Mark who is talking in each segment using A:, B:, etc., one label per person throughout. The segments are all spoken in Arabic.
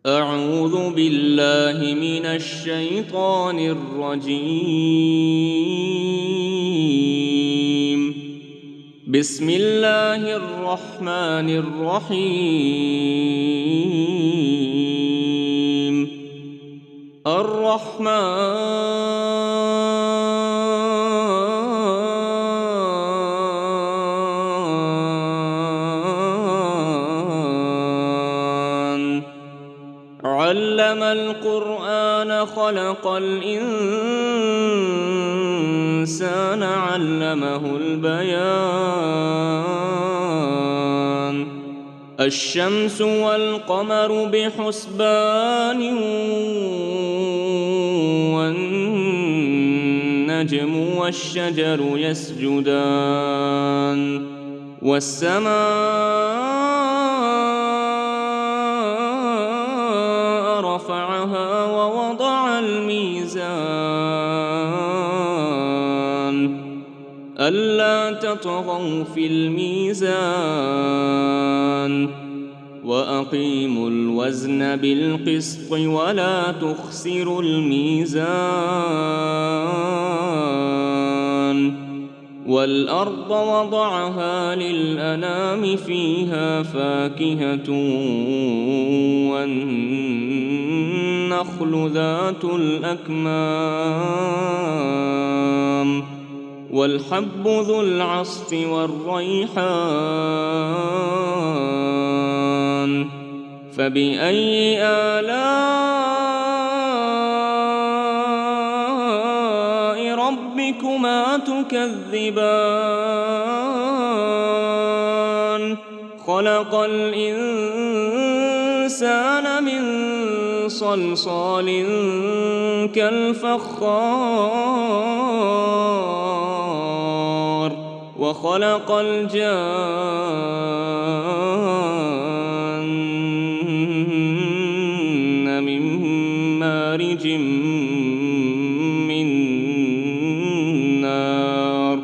A: أعوذ بالله من الشيطان الرجيم. بسم الله الرحمن الرحيم. علم القرآن خلق الإنسان علمه البيان الشمس والقمر بحسبان والنجم والشجر يسجدان والسماء رفعها ووضع الميزان ألا تطغوا في الميزان وأقيموا الوزن بالقسط ولا تخسروا الميزان والأرض وضعها للأنام فيها فاكهة والنخل ذات الأكمام والحب ذو العصف والريحان فبأي آلاء ربكما تكذبان خلق الإنسان من صلصال كالفخار وخلق الجان من مارج من نار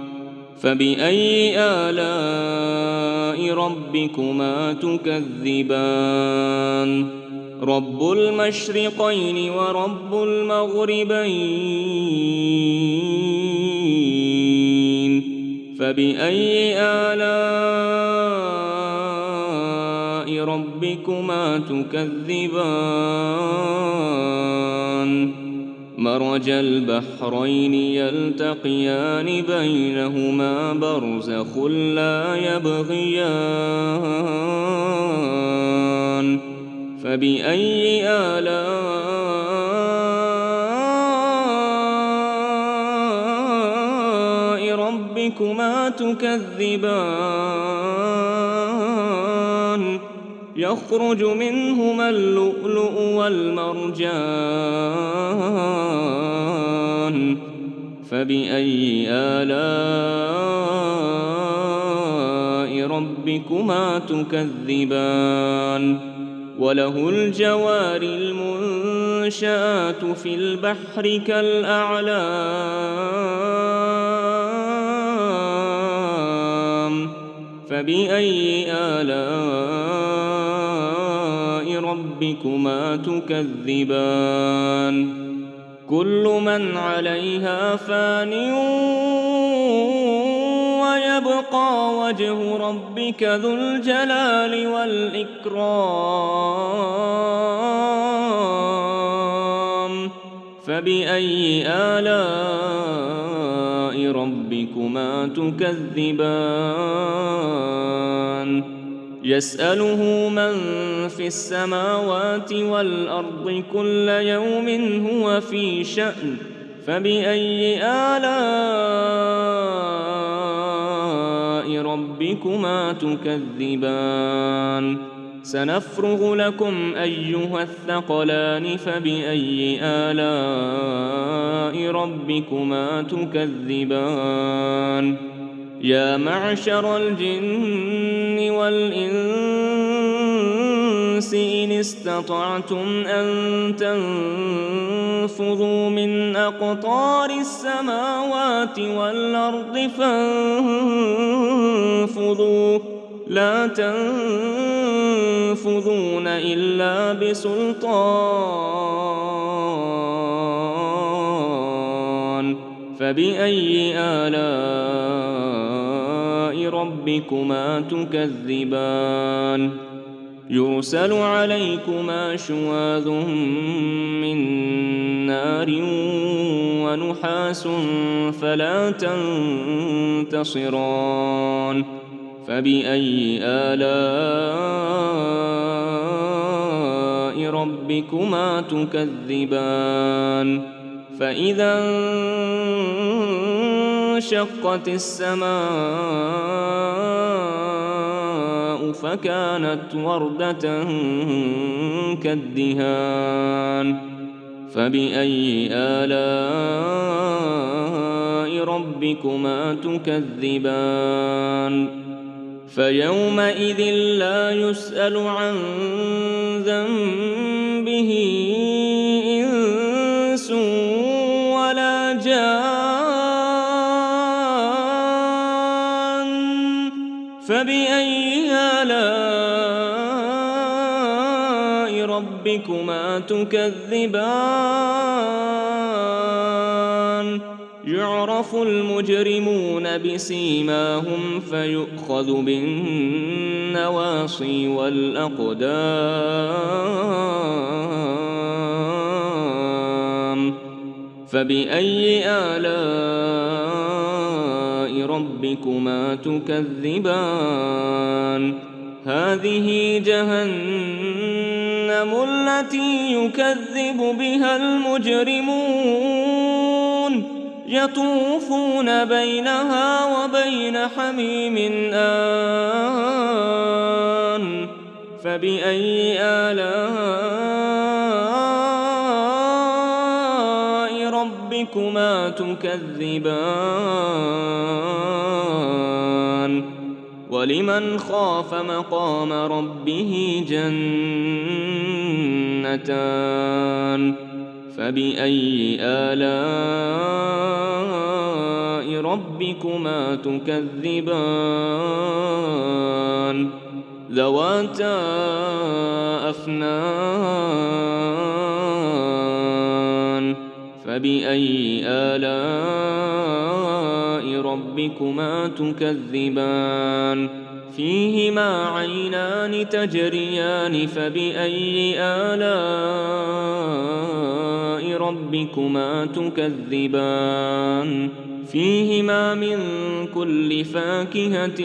A: فبأي آلاء ربكما تكذبان رب المشرقين ورب المغربين فبأي آلاء ربكما تكذبان مرج البحرين يلتقيان بينهما برزخ لا يبغيان فبأي آلاء ربكما تكذبان يخرج منهما اللؤلؤ والمرجان فبأي آلاء ربكما تكذبان وله الجوار المنشآت في البحر كالأعلام فبأي آلاء ربكما تكذبان كل من عليها فان ويبقى وجه ربك ذو الجلال والإكرام فبأي آلاء ربكما تكذبان يسأله من في السماوات والأرض كل يوم هو في شأن فبأي آلاء ربكما تكذبان سنفرغ لكم أيها الثقلان فبأي آلاء ربكما تكذبان يا معشر الجن والإنس إن استطعتم أن تنفذوا من أقطار السماوات والأرض فانفذوا لا تنفذون تنفذون إلا بسلطان فبأي آلاء ربكما تكذبان يرسل عليكما شواظ من نار ونحاس فلا تنتصران فبأي آلاء ربكما تكذبان فإذا انشقت السماء فكانت وردة كالدهان فبأي آلاء ربكما تكذبان فيومئذ لا يسأل عن ذنبه إنس ولا جان فبأي آلاء ربكما تكذبان يعرف المجرمون بسيماهم فيؤخذ بالنواصي والأقدام فبأي آلاء ربكما تكذبان هذه جهنم التي يكذب بها المجرمون يطوفون بينها وبين حميم آن فبأي آلاء ربكما تكذبان ولمن خاف مقام ربه جنتان فبأي آلاء ربكما تكذبان ذواتا أفنان فبأي آلاء ربكما تكذبان فيهما عينان تجريان فبأي آلاء ربكما تكذبان فيهما من كل فاكهة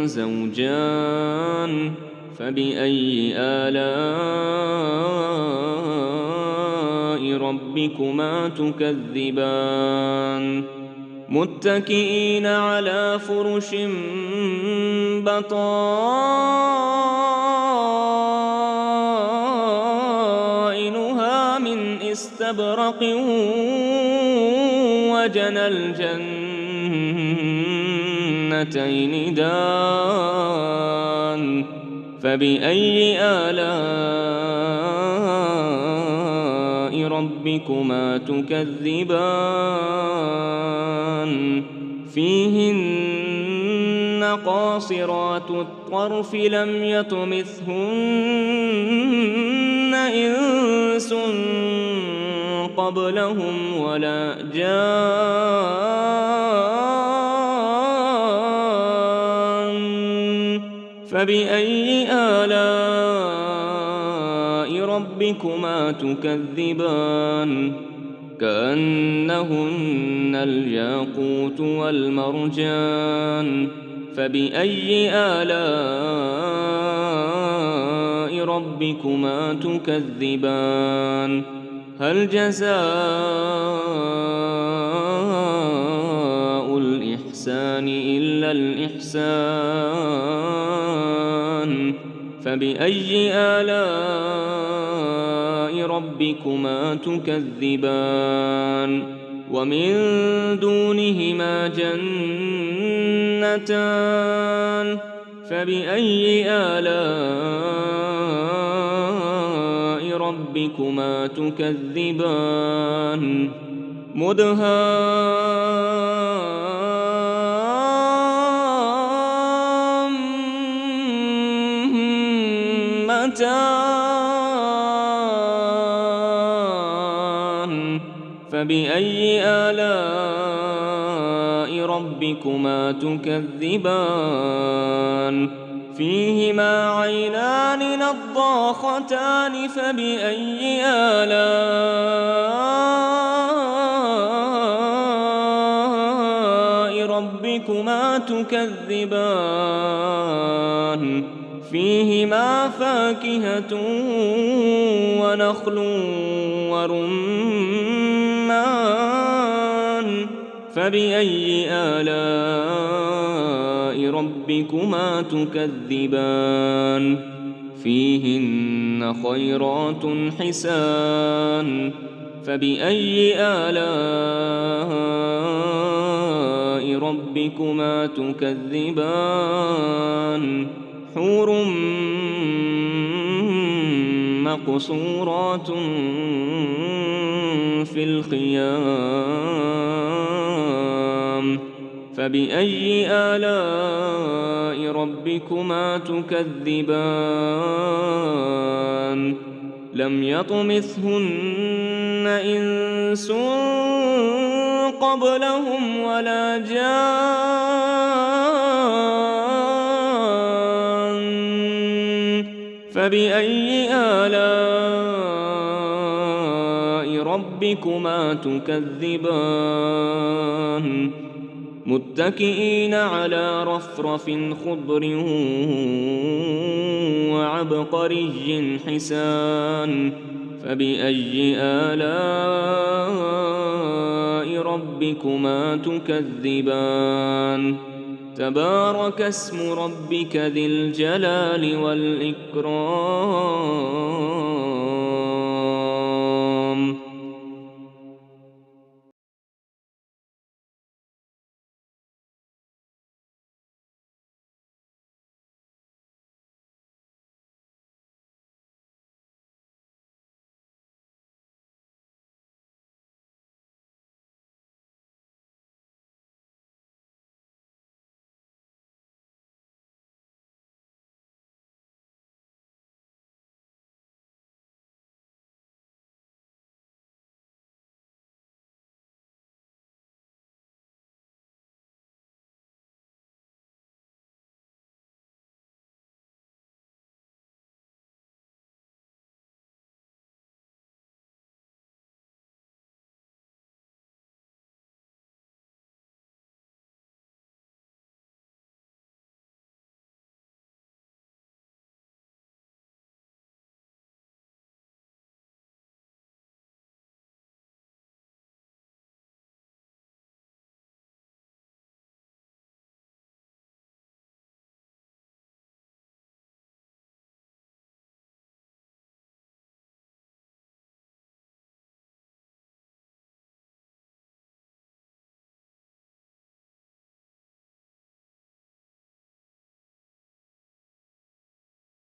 A: زوجان فبأي آلاء ربكما تكذبان متكئين على فرش بطائنها من استبرق وجنى الجنتين دان فبأي آلاء ربكما تكذبان فيهن قاصرات الطرف لم يطمثهن إنس قبلهم ولا جان فبأي آلاء ربكما تكذبان كأنهن الياقوت والمرجان فبأي آلاء ربكما تكذبان هل جزاء الإحسان إلا الإحسان فبأي آلاء ربكما تكذبان ومن دونهما جنتان فبأي آلاء ربكما تكذبان فبأي آلاء ربكما تكذبان فيهما عينان نضاختان فبأي آلاء ربكما تكذبان فيهما فاكهة ونخل ورمان فبأي آلاء ربكما تكذبان فيهن خيرات حسان فبأي آلاء ربكما تكذبان حور مقصورات في الخيام فبأي آلاء ربكما تكذبان لم يطمثهن إنس قبلهم ولا جان فبأي آلاء ربكما تكذبان متكئين على رفرف خضر وعبقري حسان فبأي آلاء ربكما تكذبان تبارك اسم ربك ذي الجلال والإكرام